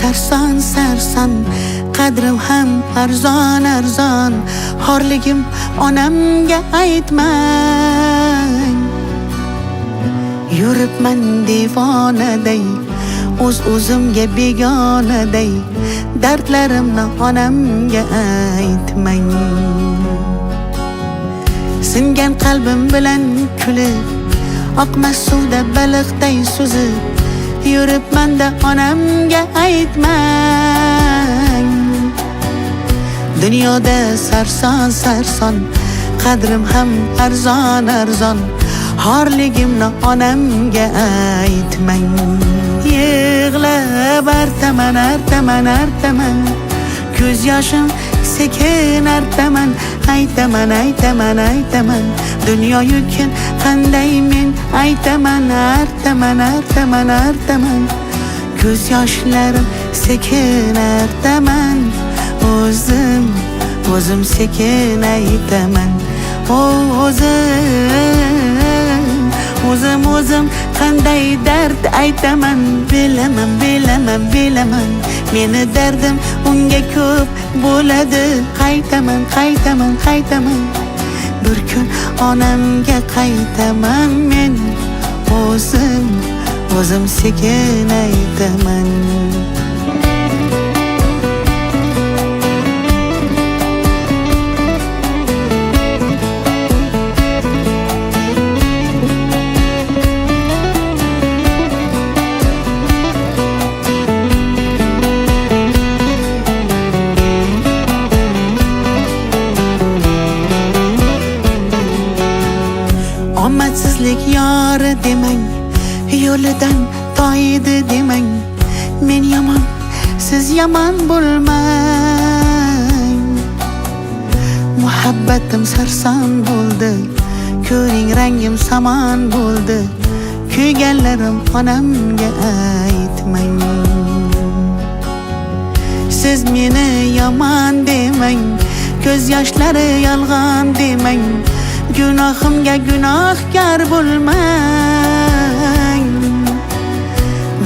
sarson sarson, qadrim ham arzon arzon. Xorligim onamga aytmang. Yuribman devonaday, o'zimga begonaday. Dardlarimni onamga aytmang. Singan qalbim bilan kulib, oqmas suvda baliqday suzib, yuribman-da onamga aytmang. Dunyoda sarson sarson, qadrim ham arzon arzon. Xorligimni onamga aytmang. Yig'lab artaman artaman artaman, ko'z yoshim sekin artaman. Aytaman aytaman aytaman, dunyo yukin qanday men aytaman. Artaman artaman artaman, ko'z yoshlarim sekin artaman. O'zim sekin aytaman. O'zim qanday dard aytaman. Bilaman meni dardim unga ko'p bo'ladi. Qaytaman bir kun onamga qaytaman men. O'zim sekin aytaman. Omadsizlik yori demang, yo'lidan toydi demang. Men yomon, siz yomon bo'lmang. Muhabbatim sarson bo'ldi, ko'ring rangim samon bo'ldi. Kuyganlarim onamga aytmang. Siz meni yomon demang, ko'z yoshlari yolg'on demang. Gunohimga gunohkor bo'lmang.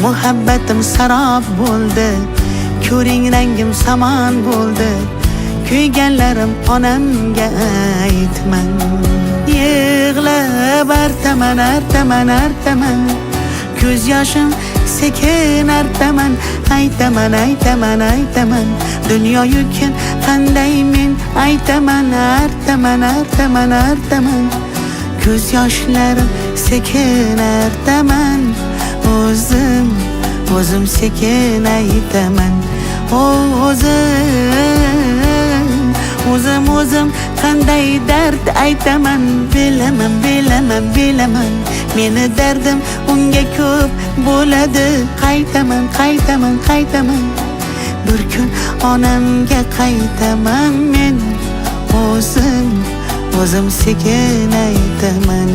Muhabbatim sarob bo'ldi, ko'ring rangim samon bo'ldi. Kuyganlarim onamga aytmang. Yig'lab artaman artaman artaman, ko'z yoshim sekin artaman. Aytaman aytaman aytaman, dunyo yukin qanday men aytaman. Artaman artaman artaman, ko'z yoshlarim sekin artaman. O'zim sekin aytaman. O'zim qanday dard aytaman. Bilaman meni dardim unga ko'p bo'ladi. Qaytaman bir kun onamga qaytaman men. O'zim sekin aytaman.